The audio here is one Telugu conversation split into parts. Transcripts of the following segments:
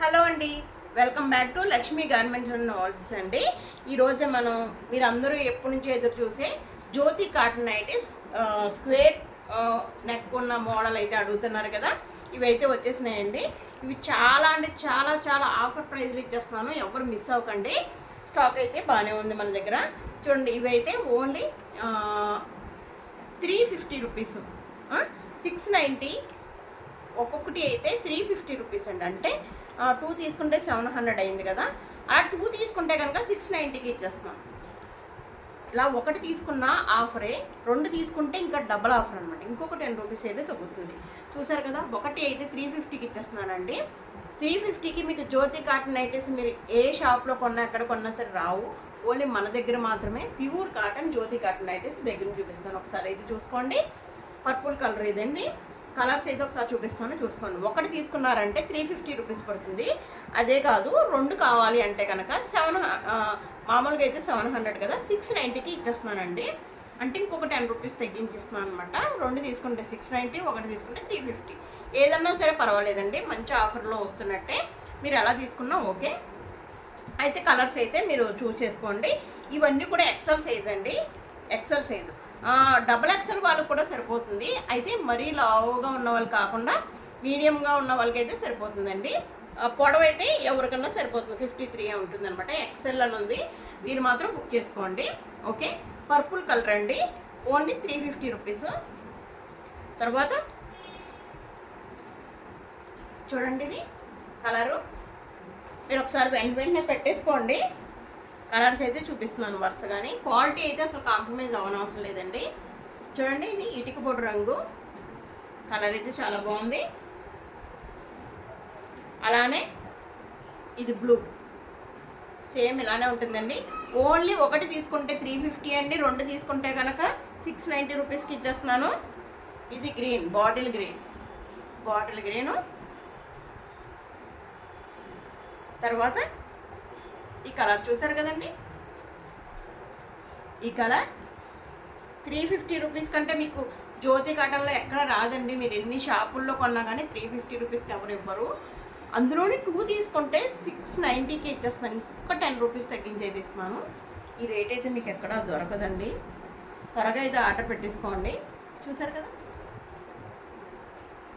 హలో అండి, welcome back to Lakshmi garments and novels అండి. ఈరోజు మనం మీరందరూ ఎప్పటి నుంచి ఎదురు చూసే జ్యోతి కాటన్ నైటీస్ స్క్వేర్ నెక్ ఉన్న మోడల్ అయితే అడుగుతున్నారు కదా. ఇవైతే వచ్చేసినాయండి. ఇవి చాలా అంటే చాలా చాలా ఆఫర్ ప్రైస్లు ఇచ్చేస్తున్నాను, ఎవరు మిస్ అవ్వకండి. స్టాక్ అయితే బాగానే ఉంది మన దగ్గర. చూడండి, ఇవైతే ఓన్లీ 350 రూపీస్, 690. ఒక్కొక్కటి అయితే 350 రూపీస్ అండి. అంటే 2 తీసుకుంటే 700 అయింది కదా. ఆ 2 తీసుకుంటే కనుక 690కి ఇచ్చేస్తున్నాం. ఇలా ఒకటి తీసుకున్న ఆఫరే, 2 తీసుకుంటే ఇంకా డబల్ ఆఫర్ అనమాట. ఇంకొక 10 రూపీస్ అయితే తగ్గుతుంది. చూసారు కదా, ఒకటి అయితే 350కి ఇచ్చేస్తున్నానండి. 350కి మీకు జ్యోతి కాటన్ నైటీస్ మీరు ఏ షాప్లో కొన్నా ఎక్కడ కొన్నా సరే రావు. ఓన్లీ మన దగ్గర మాత్రమే ప్యూర్ కాటన్ జ్యోతి కాటన్ నైటీస్ దగ్గర చూపిస్తాను. ఒకసారి అయితే చూసుకోండి. పర్పుల్ కలర్ ఇదండి. కలర్స్ అయితే ఒకసారి చూసుకోండి. ఒకటి తీసుకున్నారంటే 350 రూపీస్ పడుతుంది. అదే కాదు, 2 కావాలి అంటే కనుక మామూలుగా అయితే 700 కదా, 690కి ఇచ్చేస్తున్నానండి. అంటే ఇంకొక 10 రూపీస్ తగ్గించిస్తున్నాను అనమాట. 2 తీసుకుంటే 690, ఒకటి తీసుకుంటే 350. ఏదన్నా సరే పర్వాలేదండి, మంచి ఆఫర్లో వస్తున్నట్టే. మీరు ఎలా తీసుకున్నా ఓకే. అయితే కలర్స్ అయితే మీరు చూస్ చేసుకోండి. ఇవన్నీ కూడా ఎక్సెల్ సైజ్ అండి, ఎక్సెల్ సైజు. డబుల్ ఎక్సెల్ వాళ్ళకి కూడా సరిపోతుంది. అయితే మరీ లావుగా ఉన్న వాళ్ళు కాకుండా మీడియంగా ఉన్న వాళ్ళకి అయితే సరిపోతుందండి. పొడవు అయితే ఎవరికన్నా సరిపోతుంది, 53 ఉంటుంది అనమాట. ఎక్సెల్ అని ఉంది, మీరు మాత్రం బుక్ చేసుకోండి ఓకే. పర్పుల్ కలర్ అండి, ఓన్లీ 350 రూపీస్. తర్వాత చూడండి, ఇది కలరు మీరు ఒకసారి వెంటనే పెట్టేసుకోండి. కలర్స్ అయితే చూపిస్తున్నాను వరుసగాని. క్వాలిటీ అయితే అసలు కాంప్రమైజ్ అవ్వనవసరం లేదండి. చూడండి, ఇది ఇటుక పొడి రంగు కలర్ అయితే చాలా బాగుంది. అలానే ఇది బ్లూ, సేమ్ ఇలానే ఉంటుందండి. ఓన్లీ ఒకటి తీసుకుంటే 350 అండి, 2 తీసుకుంటే కనుక 690 రూపీస్కి ఇచ్చేస్తున్నాను. ఇది గ్రీన్, బాటిల్ గ్రీను. తర్వాత ఈ కలర్ చూసారు కదండి, ఈ కలర్ 350 రూపీస్ కంటే మీకు జ్యోతి కాటన్లో ఎక్కడ రాదండి. మీరు ఎన్ని షాపుల్లో కొన్నా కానీ 350 రూపీస్కి ఎవరు ఇవ్వరు. అందులోని 2 తీసుకుంటే 690కి ఇచ్చేస్తున్నాను. ఇంకొక 10 రూపీస్ తగ్గించేది ఇస్తున్నాను. ఈ రేట్ అయితే మీకు ఎక్కడా దొరకదండి. త్వరగా అయితే ఆర్డర్ పెట్టేసుకోండి. చూసారు కదా,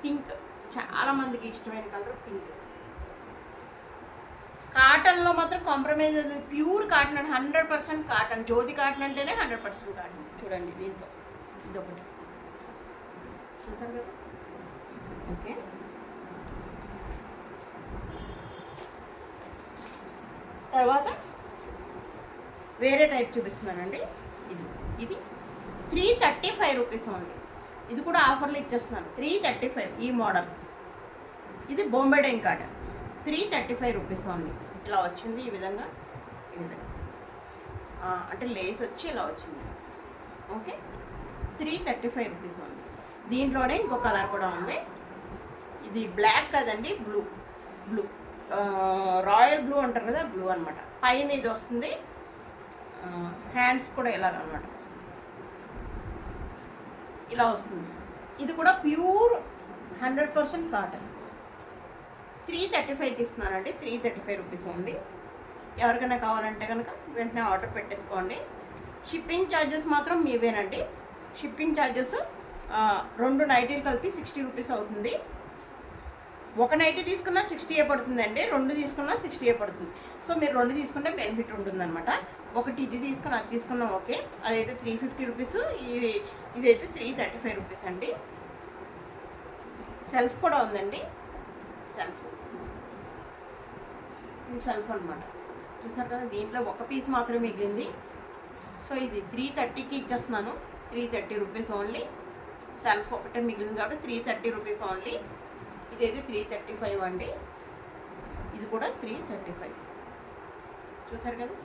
పింక్ చాలామందికి ఇష్టమైన కలర్ పింక్. కాటన్లో మాత్రం కాంప్రమైజ్ లేదు, ప్యూర్ కాటన్ అంటే 100% కాటన్. జ్యోతి కాటన్ అంటేనే 100% కాటన్. చూడండి, దీంట్లో ఇదొకటి చూసారు కదా ఓకే. తర్వాత వేరే టైప్ చూపిస్తున్నానండి. ఇది 335 రూపీస్ ఉంది. ఇది కూడా ఆఫర్లో ఇచ్చేస్తున్నాను, 335 ఈ మోడల్. ఇది బొంబే డైన్ కాటన్, 335 రూపీస్ ఉంది. ఇట్లా వచ్చింది ఈ విధంగా అంటే లేస్ వచ్చి ఇలా వచ్చింది ఓకే. 335 రూపీస్ ఉంది. దీంట్లోనే ఇంకో కలర్ కూడా ఉంది. ఇది బ్లాక్ కదండి, బ్లూ రాయల్ బ్లూ అంటారు కదా, బ్లూ అనమాట. పైన ఇది వస్తుంది, హ్యాండ్స్ కూడా ఇలాగనమాట, ఇలా వస్తుంది. ఇది కూడా ప్యూర్ 100% కాటన్. 335కి ఇస్తున్నానండి, 335 రూపీస్ ఉంది. ఎవరికైనా కావాలంటే కనుక వెంటనే ఆర్డర్ పెట్టేసుకోండి. షిప్పింగ్ ఛార్జెస్ మాత్రం మీవేనండి. షిప్పింగ్ ఛార్జెస్ 2 నైటీలు కలిపి 60 రూపీస్ అవుతుంది. ఒక నైటీ తీసుకున్నా 60 పడుతుందండి, 2 తీసుకున్నా 60 పడుతుంది. సో మీరు 2 తీసుకుంటే బెనిఫిట్ ఉంటుందన్నమాట. ఒకటి ఇది తీసుకుని అది తీసుకున్నాం ఓకే. అదైతే 350 రూపీస్, ఇదైతే 335 రూపీస్ అండి. సెల్ఫ్ కూడా ఉందండి, ఇది సెల్ఫ్ అనమాట. చూసారు కదా, దీంట్లో ఒక పీస్ మాత్రమే మిగిలింది. సో ఇది 330కి ఇచ్చేస్తున్నాను, 330 రూపీస్ ఓన్లీ. సెల్ఫ్ ఒకటే మిగిలింది కాబట్టి 330 రూపీస్ ఓన్లీ. ఇదైతే 335 అండి, ఇది కూడా 335. చూసారు కదా,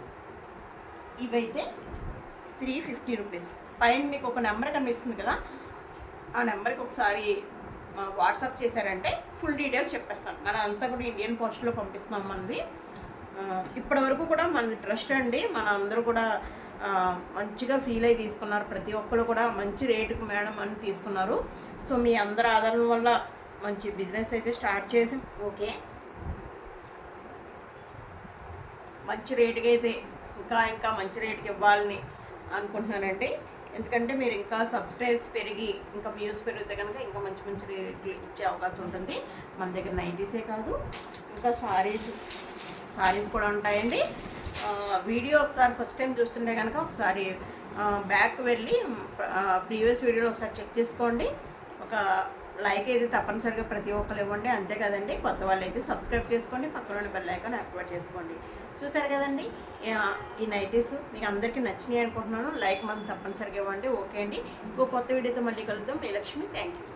ఇవైతే 350 రూపీస్. పైన మీకు ఒక నెంబర్ కనిపిస్తుంది కదా, ఆ నెంబర్కి ఒకసారి వాట్సాప్ చేశారంటే ఫుల్ డీటెయిల్స్ చెప్పేస్తాను. మన అంతా కూడా ఇండియన్ పోస్ట్లో పంపిస్తున్నాం మనది. ఇప్పటి వరకు కూడా మనది ట్రస్ట్ అండి. మన అందరూ కూడా మంచిగా ఫీల్ అయ్యి తీసుకున్నారు. ప్రతి ఒక్కరు కూడా మంచి రేటుకు మేడం అని తీసుకున్నారు. సో మీ అందరి ఆదరణ వల్ల మంచి బిజినెస్ అయితే స్టార్ట్ చేసి ఓకే. మంచి రేటుకి అయితే ఇంకా మంచి రేటుకి ఇవ్వాలని అనుకుంటున్నానండి. ఎందుకంటే మీరు ఇంకా సబ్స్క్రైబ్స్ పెరిగి ఇంకా వ్యూస్ పెరిగితే కనుక ఇంకా మంచి మంచి రేట్లు ఇచ్చే అవకాశం ఉంటుంది. మన దగ్గర నైటీసే కాదు, ఇంకా సారీస్ కూడా ఉంటాయండి. వీడియో ఒకసారి ఫస్ట్ టైం చూస్తుంటే కనుక ఒకసారి బ్యాక్ వెళ్ళి ప్రీవియస్ వీడియోలో ఒకసారి చెక్ చేసుకోండి. ఒక లైక్ అయితే తప్పనిసరిగా ప్రతి ఒక్కరు ఇవ్వండి. అంతే కదండి, కొత్త వాళ్ళు అయితే సబ్స్క్రైబ్ చేసుకోండి, పక్కన బెల్ ఐకాన్ యాక్టివేట్ చేసుకోండి. చూసారు కదండి ఈ నైటీస్ మీకు అందరికీ నచ్చినాయి అనుకుంటున్నాను. లైక్ మాత్రం తప్పనిసరిగా ఇవ్వండి. ఓకే అండి, ఇంకో కొత్త వీడియోతో మళ్ళీ కలుద్దాం. మీ లక్ష్మి, థ్యాంక్ యూ.